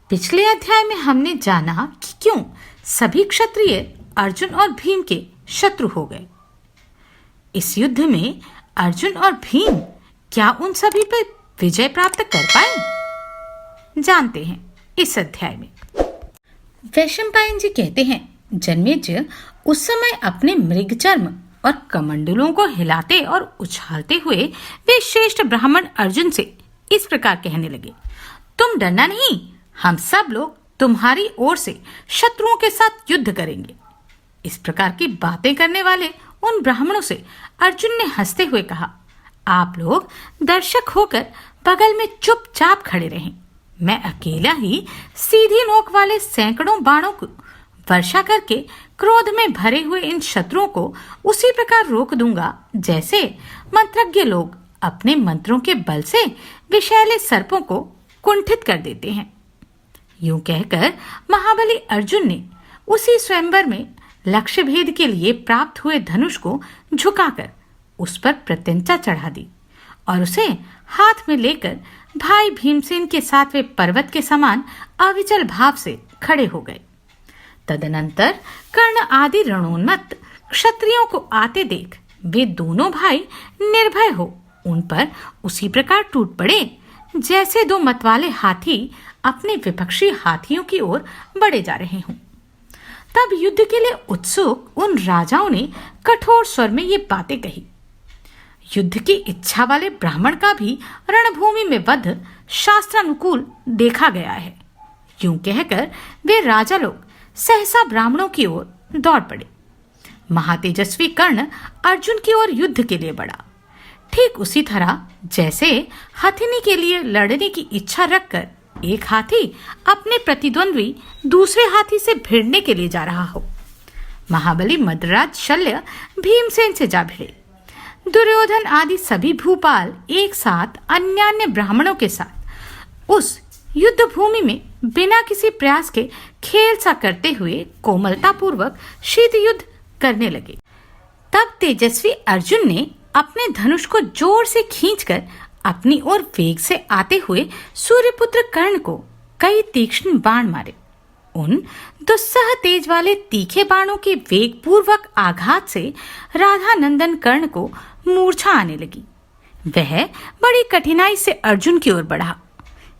पिछले अध्याय में हमने जाना कि क्यों सभी क्षत्रिय अर्जुन और भीम के शत्रु हो गए। इस युद्ध में अर्जुन और भीम क्या उन सभी पर विजय प्राप्त कर पाए? जानते हैं इस अध्याय में। वैशंपायन जी कहते हैं, जन्मेजय उस समय अपने मृगचर्म और कमंडलों को हिलाते और उछालते हुए वे श्रेष्ठ ब्राह्मण अर्जुन से इस प्रकार कहने लगे, तुम डरना नहीं, हम सब लोग तुम्हारी ओर से शत्रुओं के साथ युद्ध करेंगे। इस प्रकार की बातें करने वाले उन ब्राह्मणों से अर्जुन ने हंसते हुए कहा, आप लोग दर्शक होकर बगल में चुपचाप खड़े रहें। मैं अकेला ही सीधी नोक वाले सैकड़ों बाणों को वर्षा करके क्रोध में भरे हुए इन शत्रुओं को उसी प्रकार रोक दूंगा जैसे मंत्रज्ञ लोग अपने मंत्रों के बल से विषैले सर्पों को कुंठित कर देते हैं। यूं कहकर महाबली अर्जुन ने उसी स्वयंवर में लक्ष्य भेद के लिए प्राप्त हुए धनुष को झुकाकर उस पर प्रत्यंचा चढ़ा दी और उसे हाथ में लेकर भाई भीमसेन के साथ वे पर्वत के समान अविचल भाव से खड़े हो गए। तदनंतर कर्ण आदि रणोन्मत्त क्षत्रियों को आते देख वे दोनों भाई निर्भय हो उन पर उसी प्रकार टूट पड़े जैसे दो मतवाले हाथी अपने विपक्षी हाथियों की ओर बढ़े जा रहे हों। तब युद्ध के लिए उत्सुक उन राजाओं ने कठोर स्वर में ये बातें कही। युद्ध की इच्छा वाले ब्राह्मण का भी रणभूमि में वध शास्त्रानुकूल देखा गया है। यूं कहकर वे राजा लोग सहसा ब्राह्मणों की ओर दौड़ पड़े। महातेजस्वी कर्ण अर्जुन की ओर युद्ध के लिए बढ़ा। ठीक उसी तरह जैसे हथिनी के लिए लड़ने की इच्छा रखकर एक हाथी अपने प्रतिद्वंद्वी दूसरे हाथी से भिड़ने के लिए जा रहा हो। महाबली मद्राज शल्य भीमसेन से जा भिड़े। दुर्योधन आदि सभी भूपाल एक साथ अन्यान्य ब्राह्मणों के साथ उस युद्ध भूमि में बिना किसी प्रयास के खेल सा करते हुए कोमलता पूर्वक शीत युद्ध करने लगे। तब तेजस्वी अर्जुन ने अपने धनुष को जोर से खींचकर अपनी ओर वेग से आते हुए सूर्यपुत्र कर्ण को कई तीक्ष्ण बाण मारे। उन दुस्सह तेज वाले तीखे बाणों के वेग पूर्वक आघात से राधा नंदन कर्ण को मूर्छा आने लगी। वह बड़ी कठिनाई से अर्जुन की ओर बढ़ा।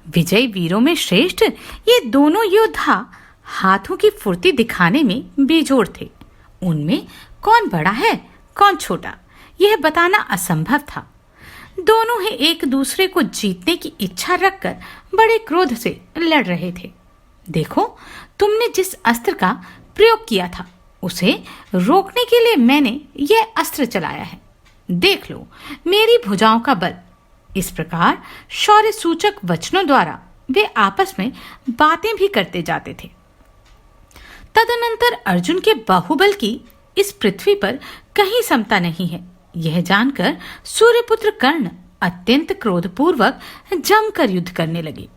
विजयी वीरों में श्रेष्ठ ये दोनों योद्धा हाथों की फुर्ती दिखाने में बेजोड़ थे। उनमें कौन बड़ा है कौन छोटा यह बताना असंभव था। दोनों ही एक दूसरे को जीतने की इच्छा रखकर बड़े क्रोध से लड़ रहे थे। देखो, तुमने जिस अस्त्र का प्रयोग किया था उसे रोकने के लिए मैंने यह अस्त्र चलाया है। देख लो मेरी भुजाओं का बल। इस प्रकार शौर्य सूचक वचनों द्वारा वे आपस में बातें भी करते जाते थे। तदनंतर अर्जुन के बाहुबल की इस पृथ्वी पर कहीं समता नहीं है यह जानकर सूर्यपुत्र कर्ण अत्यंत क्रोधपूर्वक जमकर युद्ध करने लगे।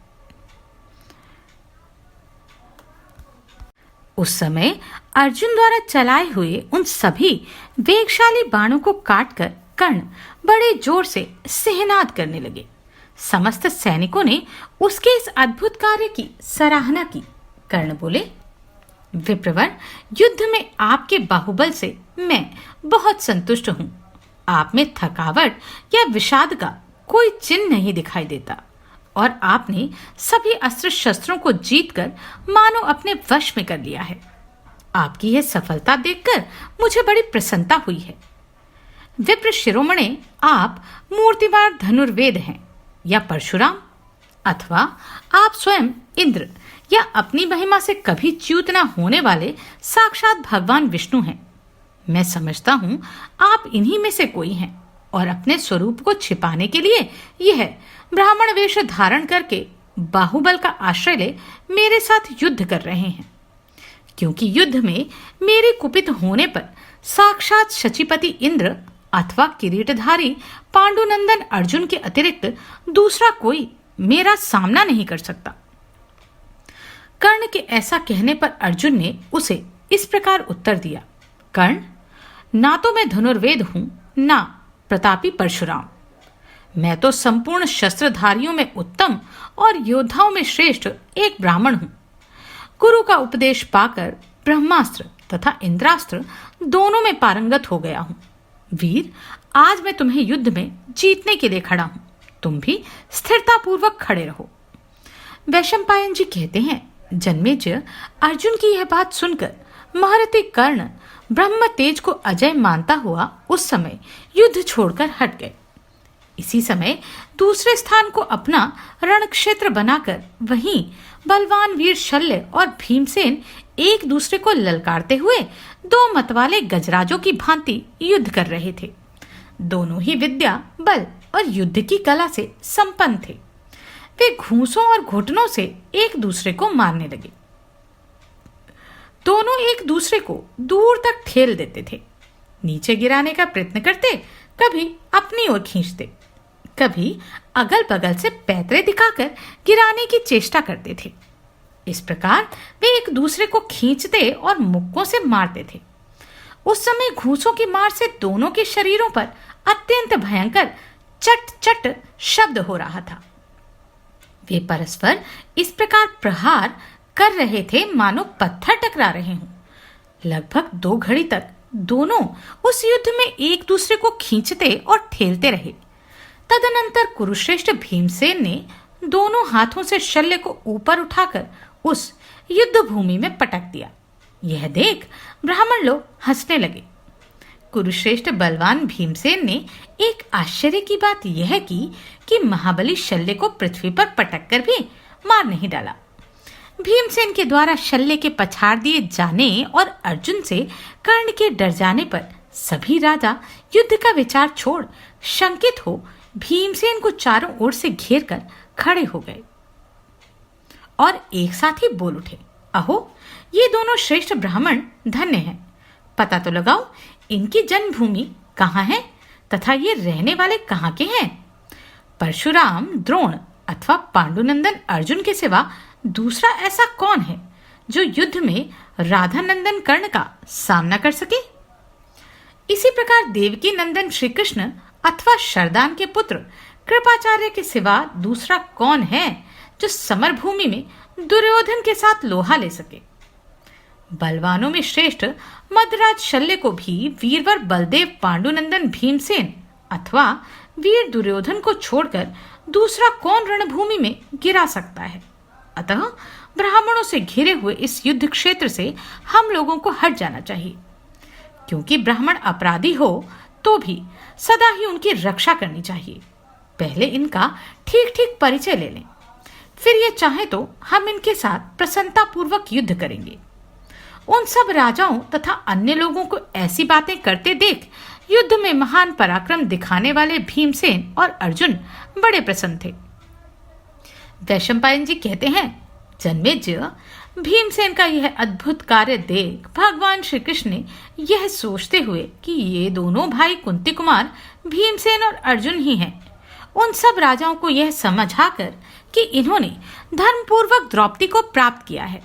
उस समय अर्जुन द्वारा चलाए हुए उन सभी वेगशाली बाणों को काटकर कर्ण बड़े जोर से सिहनाद करने लगे। समस्त सैनिकों ने उसके इस अद्भुत कार्य की सराहना की। कर्ण बोले, विप्रवर, युद्ध में आपके बाहुबल से मैं बहुत संतुष्ट हूं। आप में थकावट या विषाद का कोई चिन्ह नहीं दिखाई देता और आपने सभी अस्त्र शस्त्रों को जीतकर मानो अपने वश में कर लिया है। आपकी यह सफलता देखकर मुझे बड़ी प्रसन्नता हुई है। विप्र शिरोमणे, आप मूर्तिमान धनुर्वेद हैं या परशुराम, अथवा आप स्वयं इंद्र या अपनी महिमा से कभी च्युत न होने वाले साक्षात भगवान विष्णु हैं। मैं समझता हूं आप इन्हीं में से कोई हैं और अपने स्वरूप को छिपाने के लिए यह ब्राह्मण वेश धारण करके बाहुबल का आश्रय ले मेरे साथ युद्ध कर रहे हैं। क्योंकि युद्ध में मेरे कुपित होने पर साक्षात शचीपति इंद्र अथवा किरीटधारी पांडुनंदन अर्जुन के अतिरिक्त दूसरा कोई मेरा सामना नहीं कर सकता। कर्ण के ऐसा कहने पर अर्जुन ने उसे इस प्रकार उत्तर दिया, कर्ण, ना तो मैं धनुर्वेद हूं ना प्रतापी परशुराम। मैं तो संपूर्ण शस्त्रधारियों में उत्तम और योद्धाओं में श्रेष्ठ एक ब्राह्मण हूं। गुरु का उपदेश पाकर ब्रह्मास्त्र तथा इंद्रास्त्र दोनों में पारंगत हो गया हूं। वीर, आज मैं तुम्हें युद्ध में जीतने के लिए खड़ा हूं। तुम भी स्थिरता पूर्वक खड़े रहो। वैशंपायन जी कहते हैं, जन्मेजय अर्जुन की यह बात सुनकर महारथी कर्ण ब्रह्म तेज को अजय मानता हुआ उस समय युद्ध छोड़कर हट गए। इसी समय दूसरे स्थान को अपना रण क्षेत्र बनाकर वहीं बलवान वीर शल्य और भीमसेन एक दूसरे को ललकारते हुए दो मतवाले गजराजों की भांति युद्ध कर रहे थे। दोनों ही विद्या, बल और युद्ध की कला से संपन्न थे। वे घूंसों और घुटनों से एक दूसरे को मारने लगे। दोनों एक दूसरे को दूर तक ठेल देते थे, नीचे गिराने का प्रयत्न करते, कभी अपनी ओर खींचते, कभी अगल बगल से पैतरे दिखाकर गिराने की चेष्टा करते थे। इस प्रकार वे एक दूसरे को खींचते और मुक्कों से मारते थे। उस समय घूंसों की मार से दोनों के शरीरों पर अत्यंत भयंकर चट चट शब्द हो रहा था। वे परस्पर इस प्रकार प्रहार कर रहे थे मानो पत्थर टकरा रहे हों। लगभग 2 घड़ी तक दोनों उस युद्ध में एक दूसरे को खींचते और ठेलते रहे। तदनंतर कुरुश्रेष्ठ भीमसेन ने दोनों हाथों से शल्य को ऊपर उठाकर उस युद्ध भूमि में पटक दिया। यह देख ब्राह्मण लोग हंसने लगे। कुरुश्रेष्ठ बलवान भीमसेन ने एक आश्चर्य की बात यह की कि महाबली शल्य को पृथ्वी पर पटक कर भी मार नहीं डाला। भीमसेन के द्वारा शल्य के पछाड़ दिए जाने और अर्जुन से कर्ण के डर जाने पर सभी राजा युद्ध का विचार छोड़ शंकित हो भीमसेन को चारों ओर से घेर कर खड़े हो गए और एक साथ ही बोल उठे, अहो, ये दोनों श्रेष्ठ ब्राह्मण धन्य हैं। पता तो लगाओ इनकी जन्मभूमि कहाँ है तथा ये रहने वाले कहाँ के हैं। परशुराम, द्रोण अथवा पांडुनंदन अर्जुन के सिवा दूसरा ऐसा कौन है जो युद्ध में राधानंदन कर्ण का सामना कर सके। इसी प्रकार देवकी नंदन श्री कृष्ण अथवा शरदान के पुत्र कृपाचार्य के सिवा दूसरा कौन है जो समर भूमि में दुर्योधन के साथ लोहा ले सके। बलवानों में श्रेष्ठ मदराज शल्य को भी वीरवर बलदेव पांडुनंदन भीमसेन अथवा वीर दुर्योधन को छोड़कर दूसरा कौन रणभूमि में गिरा सकता है। अतः ब्राह्मणों से घिरे हुए इस युद्ध क्षेत्र से हम लोगों को हट जाना चाहिए, क्योंकि ब्राह्मण अपराधी हो तो भी सदा ही उनकी रक्षा करनी चाहिए। पहले इनका ठीक ठीक परिचय ले लें, फिर ये चाहे तो हम इनके साथ प्रसन्नता पूर्वक युद्ध करेंगे। उन सब राजाओं तथा अन्य लोगों को ऐसी बातें करते देख युद्ध में महान पराक्रम दिखाने वाले भीमसेन और अर्जुन बड़े प्रसन्न थे। वैशंपायन जी कहते हैं, जन्मेजय, भीमसेन का यह अद्भुत कार्य देख भगवान श्री कृष्ण ने यह सोचते हुए कि ये दोनों भाई कुंती कुमार भीमसेन और अर्जुन ही हैं, उन सब राजाओं को यह समझाकर कि इन्होंने धर्मपूर्वक द्रौपदी को प्राप्त किया है,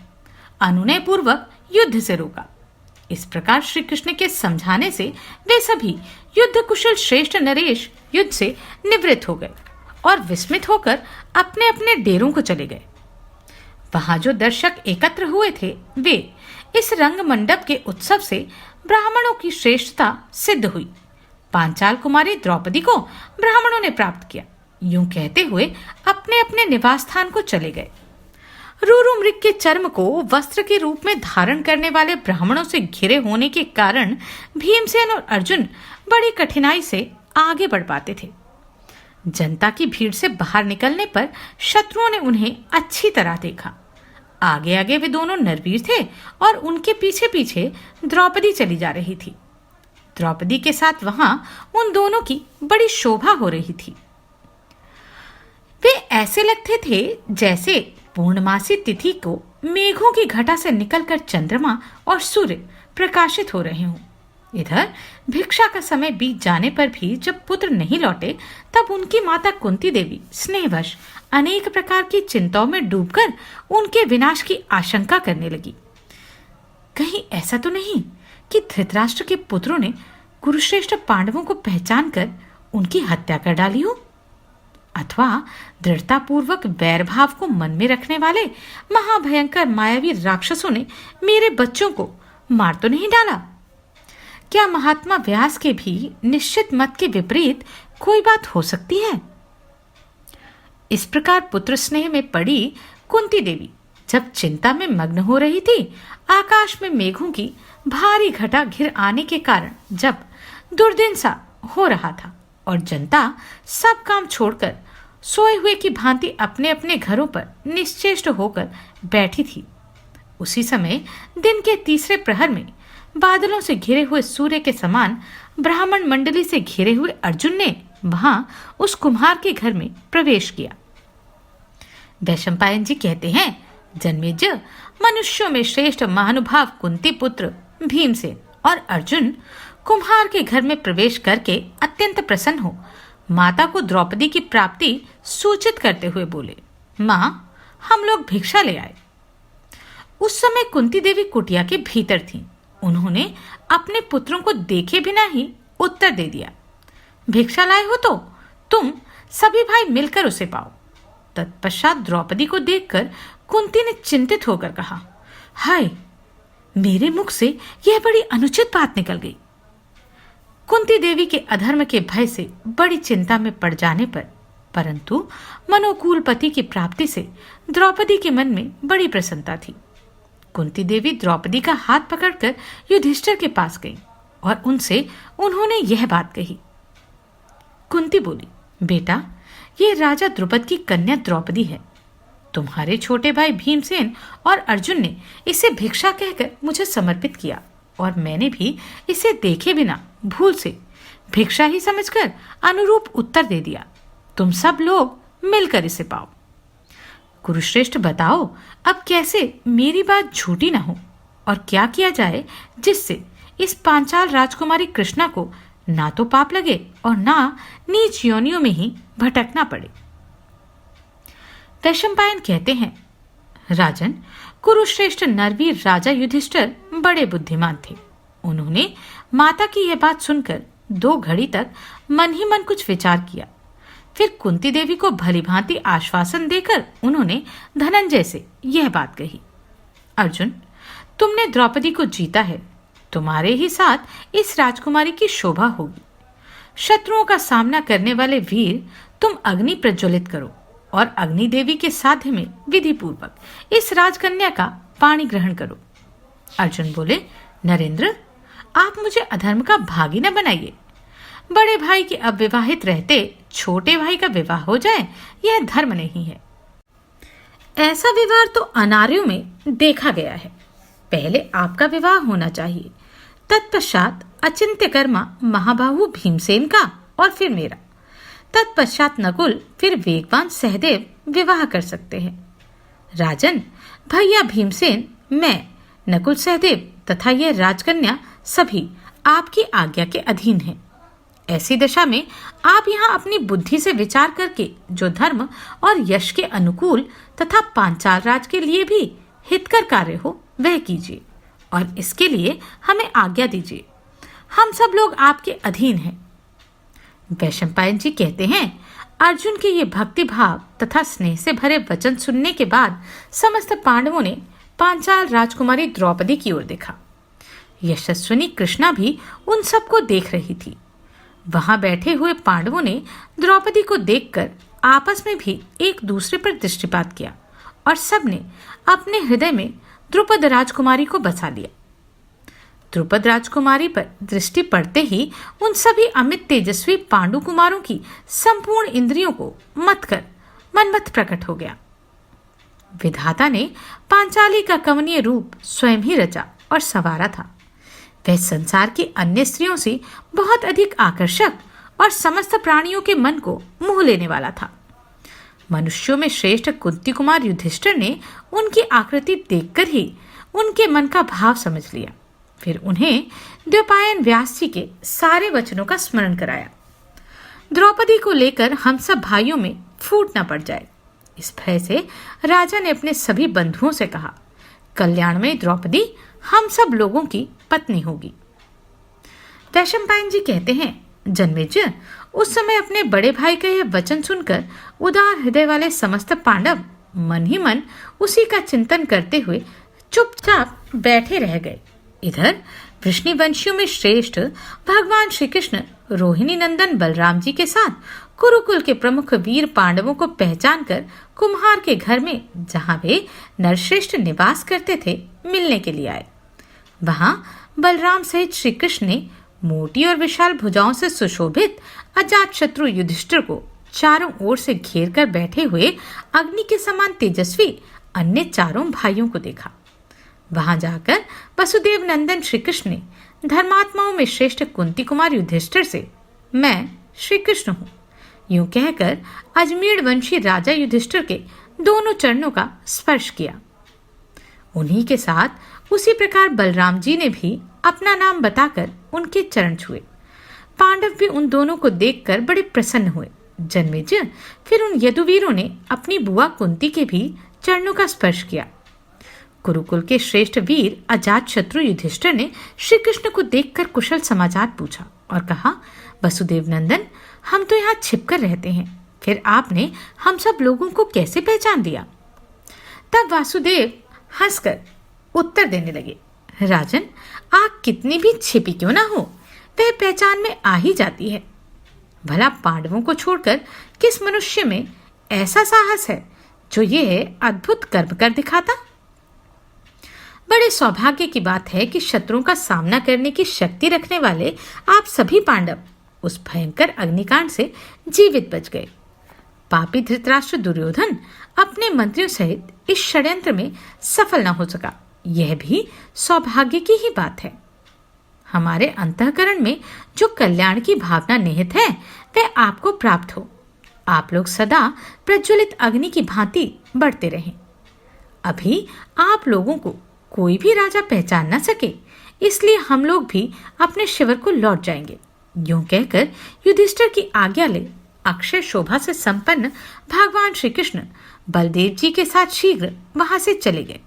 अनुनय पूर्वक युद्ध से रोका। इस प्रकार श्री कृष्ण के समझाने से वे सभी युद्ध कुशल श्रेष्ठ नरेश युद्ध से निवृत्त हो गए और विस्मित होकर अपने अपने डेरों को चले गए। वहां जो दर्शक एकत्र हुए थे वे इस रंग मंडप के उत्सव से ब्राह्मणों की श्रेष्ठता सिद्ध हुई। पांचाल कुमारी द्रौपदी को ब्राह्मणों ने प्राप्त किया, यूं कहते हुए अपने अपने निवास स्थान को चले गए। रूरु मृग के चर्म को वस्त्र के रूप में धारण करने वाले ब्राह्मणों से घिरे होने के कारण भीमसेन और अर्जुन बड़ी कठिनाई से आगे बढ़ पाते थे। जनता की भीड़ से बाहर निकलने पर शत्रुओं ने उन्हें अच्छी तरह देखा। आगे आगे वे दोनों नरवीर थे और उनके पीछे पीछे द्रौपदी चली जा रही थी। द्रौपदी के साथ वहां उन दोनों की बड़ी शोभा हो रही थी। वे ऐसे लगते थे जैसे पूर्णमासी तिथि को मेघों की घटा से निकलकर चंद्रमा और सूर्य प्रकाशित हो रहे हों। इधर भिक्षा का समय बीत जाने पर भी जब पुत्र नहीं लौटे तब उनकी माता कुंती देवी स्नेहवश अनेक प्रकार की चिंताओं में डूबकर उनके विनाश की आशंका करने लगी। कहीं ऐसा तो नहीं कि धृतराष्ट्र के पुत्रों ने कुरुश्रेष्ठ पांडवों को पहचान कर उनकी हत्या कर डाली हो। अथवा दृढ़तापूर्वक वैर भाव को मन में रखने वाले महाभयंकर मायावी राक्षसों ने मेरे बच्चों को मार तो नहीं डाला? क्या महात्मा व्यास के भी निश्चित मत के विपरीत कोई बात हो सकती है? इस प्रकार पुत्र स्नेह में पड़ी कुंती देवी जब चिंता में मग्न हो रही थी, आकाश में मेघों की भारी घटा घिर आने के कारण जब दुर्दिन सा हो रहा था और जनता सब काम छोड़कर सोए हुए की भांति अपने अपने घरों पर निश्चेष्ट होकर बैठी थी, उसी समय दिन के तीसरे प्रहर में बादलों से घिरे हुए सूर्य के समान ब्राह्मण मंडली से घिरे हुए अर्जुन ने वहां उस कुम्हार के घर में प्रवेश किया। वैशंपायन जी कहते हैं, जन्मेजय, मनुष्यों में श्रेष्ठ महानुभाव कुंती पुत्र भीमसेन और अर्जुन कुम्हार के घर में प्रवेश करके अत्यंत प्रसन्न हो माता को द्रौपदी की प्राप्ति सूचित करते हुए बोले, माँ, हम लोग भिक्षा ले आए। उस समय कुंती देवी कुटिया के भीतर थीं। उन्होंने अपने पुत्रों को देखे बिना ही उत्तर दे दिया, भिक्षा लाए हो तो तुम सभी भाई मिलकर उसे पाओ। तत्पश्चात द्रौपदी को देखकर कुंती ने चिंतित होकर कहा, हाय, मेरे मुख से यह बड़ी अनुचित बात निकल गई। कुंती देवी के अधर्म के भय से बड़ी चिंता में पड़ जाने पर, परंतु मनोकूल पति की प्राप्ति से द्रौपदी के मन में बड़ी प्रसन्नता थी। कुंती देवी द्रौपदी का हाथ पकड़कर युधिष्ठिर के पास गई और उनसे उन्होंने यह बात कही। कुंती बोली, बेटा, ये राजा द्रुपद की कन्या द्रौपदी है। तुम्हारे छोटे भाई भीमसेन और अर्जुन ने इसे भिक्षा कहकर मुझे समर्पित किया और मैंने भी इसे देखे बिना भूल से भिक्षा ही समझकर अनुरूप उत्तर दे दिया। तुम सब लोग मिलकर इसे पाओ। कुरुश्रेष्ठ, बताओ अब कैसे मेरी बात झूठी ना हो और क्या किया जाए जिससे इस पांचाल राजकुमारी कृष्णा को ना तो पाप लगे और ना नीच योनियों में ही भटकना पड़े। वैशंपायन कहते हैं, राजन, कुरुश्रेष्ठ नरवीर राजा युधिष्ठिर बड़े बुद्धिमान थे। उन्होंने माता की यह बात सुनकर 2 घड़ी तक मन ही मन कुछ विचार किया। फिर कुंती देवी को भलीभांति आश्वासन देकर उन्होंने धनंजय से यह बात कही, अर्जुन, तुमने द्रौपदी को जीता है। तुम्हारे ही साथ इस राजकुमारी की शोभा होगी। शत्रुओं का सामना करने वाले वीर, तुम अग्नि प्रज्वलित करो और अग्नि देवी के साध्य में विधि पूर्वक इस राजकन्या का पाणी ग्रहण करो। अर्जुन बोले, नरेंद्र, आप मुझे अधर्म का भागी न बनाइए। बड़े भाई के अविवाहित रहते छोटे भाई का विवाह हो जाए, यह धर्म नहीं है। ऐसा विवाह तो अनार्यों में देखा गया है। पहले आपका विवाह होना चाहिए, तत्पश्चात अचिंत्य कर्मा महाबाहु भीमसेन का और फिर मेरा। तत्पश्चात नकुल फिर वेगवान सहदेव विवाह कर सकते हैं। राजन, भैया भीमसेन, मैं, नकुल सहदेव तथा यह राजकन्या सभी आपकी आज्ञा के अधीन हैं। ऐसी दशा में आप यहाँ अपनी बुद्धि से विचार करके जो धर्म और यश के अनुकूल तथा पांचाल राज के लिए भी हितकर कार्य हो वह कीजिए और इसके लिए हमें आज्ञा दीजिए। हम सब लोग आपके अधीन हैं। वैशंपायन जी कहते हैं, अर्जुन के ये भक्ति भाव तथा स्नेह से भरे वचन सुनने के बाद समस्त पांडवों ने पांचाल राजकुमारी द्रौपदी की ओर देखा। यशस्विनी कृष्णा भी उन सबको देख रही थी। वहां बैठे हुए पांडवों ने द्रौपदी को देखकर आपस में भी एक दूसरे पर दृष्टिपात किया और सबने अपने हृदय में द्रुपद राजकुमारी को बसा लिया। द्रुपद राजकुमारी पर दृष्टि पड़ते ही उन सभी अमित तेजस्वी पांडु कुमारों की संपूर्ण इंद्रियों को मत कर मनमत प्रकट हो गया। विधाता ने पांचाली का कमनीय रूप स्वयं ही रचा और संवारा था। वह संसार की अन्य स्त्रियों से बहुत अधिक आकर्षक और समस्त प्राणियों के मन को मोह लेने वाला था। मनुष्यों में श्रेष्ठ कुंती कुमार युधिष्ठिर ने उनकी आकृति देखकर ही उनके मन का भाव समझ लिया। फिर उन्हें द्वैपायन व्यास जी के सारे वचनों का स्मरण कराया। द्रौपदी को लेकर हम सब भाइयों में फूट न पड़ जाए, इस भय से राजा ने अपने सभी बंधुओं से कहा, कल्याणमयी द्रौपदी हम सब लोगों की पत्नी होगी। वैशंपायन जी कहते हैं, जन्मेजय उस समय अपने बड़े भाई का यह वचन सुनकर उदार हृदय वाले समस्त पांडव मन ही मन उसी का चिंतन करते हुए चुपचाप बैठे रह गए। इधर वृष्णिवंशियों में श्रेष्ठ भगवान श्री कृष्ण रोहिणी नंदन बलराम जी के साथ कुरुकुल के प्रमुख वीर पांडवों को पहचान कर कुम्हार के घर में, जहां वे नरश्रेष्ठ निवास करते थे, मिलने के लिए आए। वहां बलराम सहित श्री कृष्ण ने मोटी और विशाल भुजाओं से सुशोभित अजात शत्रु युधिष्ठिर को चारों ओर से घेर कर बैठे हुए अग्नि के समान तेजस्वी अन्य चारों भाइयों को देखा। वहां जाकर वसुदेव नंदन श्री कृष्ण ने धर्मात्माओं में श्रेष्ठ कुंती कुमार युधिष्ठिर से, मैं श्री कृष्ण हूँ, यूं कहकर अजमेर वंशी राजा युधिष्ठिर के दोनों चरणों का स्पर्श किया। उन्हीं के साथ उसी प्रकार बलराम जी ने भी अपना नाम बताकर उनके चरण छुए। पांडव भी उन दोनों को देखकर बड़े प्रसन्न हुए। जन्मेजय फिर उन यदुवीरों ने अपनी बुआ कुंती के भी चरणों का स्पर्श किया। कुरुकुल के श्रेष्ठ वीर अजात शत्रु युधिष्ठिर ने श्री कृष्ण को देखकर कुशल समाचार पूछा और कहा, वसुदेव नंदन, हम तो यहाँ छिपकर रहते हैं, फिर आपने हम सब लोगों को कैसे पहचान लिया? तब वासुदेव हंसकर उत्तर देने लगे, राजन, आग कितनी भी छिपी क्यों ना हो, वह पहचान में आ ही जाती है। भला पांडवों को छोड़कर किस मनुष्य में ऐसा साहस है जो ये अद्भुत कर्म कर दिखाता? बड़े सौभाग्य की बात है कि शत्रुओं का सामना करने की शक्ति रखने वाले आप सभी पांडव उस भयंकर अग्निकांड से जीवित बच गए। पापी धृतराष्ट्र दुर्योधन अपने मंत्रियों सहित इस षड्यंत्र में सफल न हो सका, यह भी सौभाग्य की ही बात है। हमारे अंतःकरण में जो कल्याण की भावना निहित है वह आपको प्राप्त हो। आप लोग सदा प्रज्वलित अग्नि की भांति बढ़ते रहें। अभी आप लोगों को कोई भी राजा पहचान न सके, इसलिए हम लोग भी अपने शिविर को लौट जाएंगे। यूं कहकर युधिष्ठिर की आज्ञा ले अक्षय शोभा से संपन्न भगवान श्री कृष्ण बलदेव जी के साथ शीघ्र वहां से चले गए।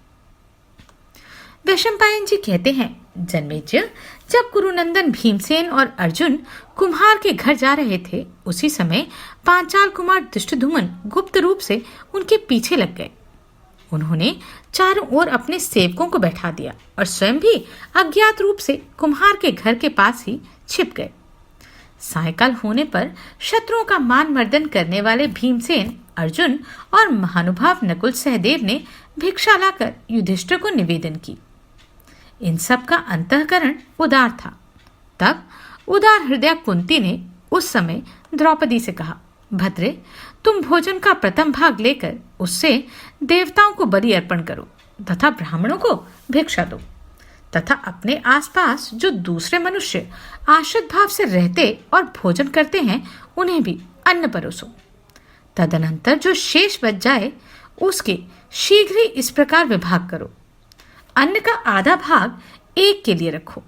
वैशंपायन जी कहते हैं, जन्मेजय, जब कुरुनंदन भीमसेन और अर्जुन कुम्हार के घर जा रहे थे, उसी समय पांचाल कुमार धृष्टद्युम्न गुप्त रूप से उनके पीछे लग गए। उन्होंने चारों ओर अपने सेवकों को बैठा दिया और स्वयं भी अज्ञात रूप से कुम्हार के घर के पास ही छिप गए। सायकाल होने पर शत्रुओं का मान मर्दन करने वाले भीमसेन, अर्जुन और महानुभाव नकुल सहदेव ने भिक्षा लाकर युधिष्ठिर को निवेदन की। इन सब का अंतःकरण उदार था। तब उदार हृदय कुंती ने उस समय द्रौपदी से कहा, भद्रे, तुम भोजन का प्रथम भाग लेकर उससे देवताओं को बलि अर्पण करो तथा ब्राह्मणों को भिक्षा दो, तथा अपने आसपास जो दूसरे मनुष्य आश्रित भाव से रहते और भोजन करते हैं उन्हें भी अन्न परोसो। तदनंतर जो शेष बच जाए उसके शीघ्र ही इस प्रकार विभाग करो, अन्न का आधा भाग एक के लिए रखो,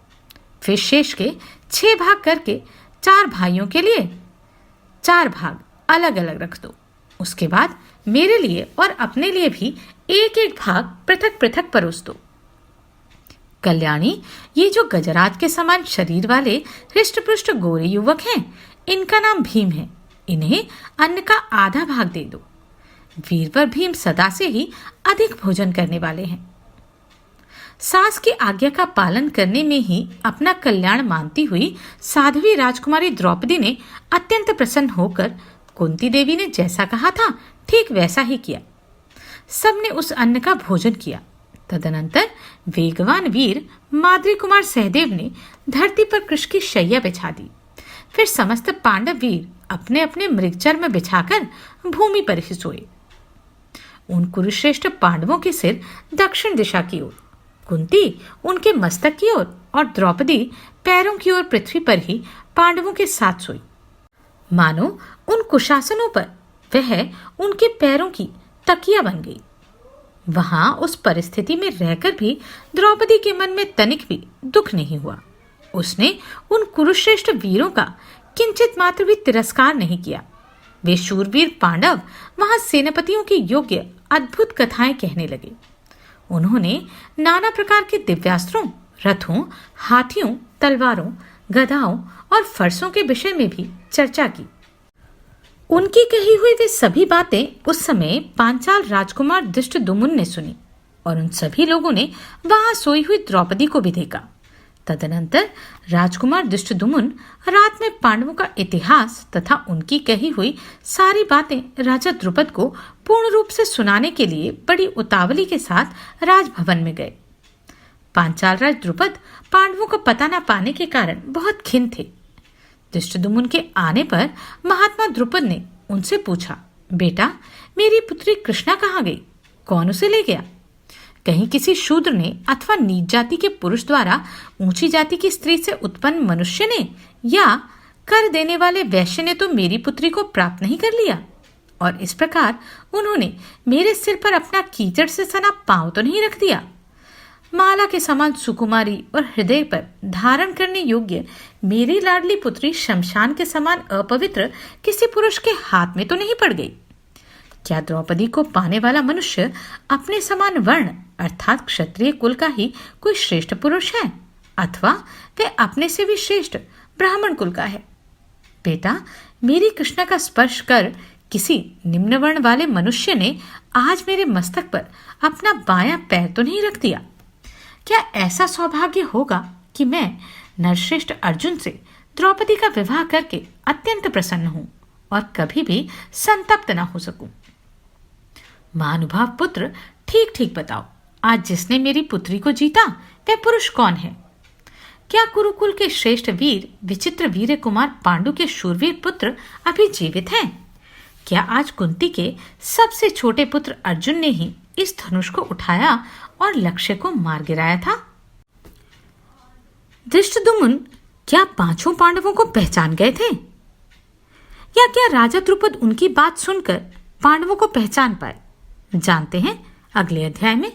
फिर शेष के 6 भाग करके 4 भाइयों के लिए 4 भाग अलग अलग रख दो। उसके बाद मेरे लिए और अपने लिए भी एक एक भाग पृथक पृथक परोस दो। कल्याणी, ये जो गजराज के समान शरीर वाले हृष्टपुष्ट गोरे युवक हैं, इनका नाम भीम है। इन्हें अन्न का आधा भाग दे दो। वीरवर भीम सदा से ही अधिक भोजन करने वाले हैं। सास की आज्ञा का पालन करने में ही अपना कल्याण मानती हुई साध्वी राजकुमारी द्रौपदी ने अत्यंत प्रसन्न होकर कुंती देवी ने जैसा कहा था ठीक वैसा ही किया। सबने उस अन्न का भोजन किया। तदनंतर वेगवान वीर माद्री कुमार सहदेव ने धरती पर कृष की शैया बिछा दी। फिर समस्त पांडव वीर अपने अपने मृगचर में बिछाकर भूमि पर ही सोए। उन कुरुश्रेष्ठ पांडवों के सिर दक्षिण दिशा की ओर, कुंती उनके मस्तक की ओर और द्रौपदी पैरों की ओर पृथ्वी पर ही पांडवों के साथ सोई। मानो उन कुशासनों पर वह उनके पैरों की तकिया बन गई। वहां उस परिस्थिति में रहकर भी द्रौपदी के मन में तनिक भी दुख नहीं हुआ। उसने उन कुरुश्रेष्ठ वीरों का किंचित मात्र भी तिरस्कार नहीं किया। वे शूरवीर पांडव वहां सेनापतियों की योग्य अद्भुत कथाएं कहने लगे। उन्होंने नाना प्रकार के दिव्यास्त्रों, रथों, हाथियों, तलवारों, गधाओं और फरसों के विषय में भी चर्चा की। उनकी कही हुई वे सभी बातें उस समय पांचाल राजकुमार धृष्टद्युम्न ने सुनी और उन सभी लोगों ने वहां सोई हुई द्रौपदी को भी देखा। तदनंतर राजकुमार धृष्टद्युम्न रात में पांडवों का इतिहास तथा उनकी कही हुई सारी बातें राजा द्रुपद को पूर्ण रूप से सुनाने के लिए बड़ी उतावली के साथ राजभवन में गए। पांचाल राज द्रुपद पांडवों का पता न पाने के कारण बहुत खिन्न थे। धृष्टद्युम्न के आने पर महात्मा द्रुपद ने उनसे पूछा, बेटा, मेरी पुत्री कृष्णा कहाँ गई? कौन उसे ले गया? कहीं किसी शूद्र ने अथवा नीच जाति के पुरुष द्वारा ऊंची जाति की स्त्री से उत्पन्न मनुष्य ने या कर देने वाले वैश्य ने तो मेरी पुत्री को प्राप्त नहीं कर लिया? और इस प्रकार उन्होंने मेरे सिर पर अपना कीचड़ से सना पांव तो नहीं रख दिया? माला के समान सुकुमारी और हृदय पर धारण करने योग्य मेरी लाडली पुत्री शमशान के समान अपवित्र किसी पुरुष के हाथ में तो नहीं पड़ गई? क्या द्रौपदी को पाने वाला मनुष्य अपने समान वर्ण अर्थात क्षत्रिय कुल का ही कोई श्रेष्ठ पुरुष है अथवा वे अपने से भी श्रेष्ठ ब्राह्मण कुल का है? बेटा, मेरी कृष्णा का स्पर्श कर किसी निम्न वर्ण वाले मनुष्य ने आज मेरे मस्तक पर अपना बायां पैर तो नहीं रख दिया? क्या ऐसा सौभाग्य होगा कि मैं नरश्रेष्ठ अर्जुन से द्रौपदी का विवाह करके अत्यंत प्रसन्न हूं और कभी भी संतप्त न हो सकूं? महानुभाव पुत्र, ठीक ठीक बताओ, आज जिसने मेरी पुत्री को जीता वह पुरुष कौन है? क्या कुरुकुल के श्रेष्ठ वीर विचित्र वीर कुमार पांडु के शूरवीर पुत्र अभी जीवित हैं? क्या आज कुंती के सबसे छोटे पुत्र अर्जुन ने ही इस धनुष को उठाया और लक्ष्य को मार गिराया था? धृष्टद्युम्न क्या पांचों पांडवों को पहचान गए थे? या क्या राजा द्रुपद उनकी बात सुनकर पांडवों को पहचान पाए? जानते हैं अगले अध्याय में।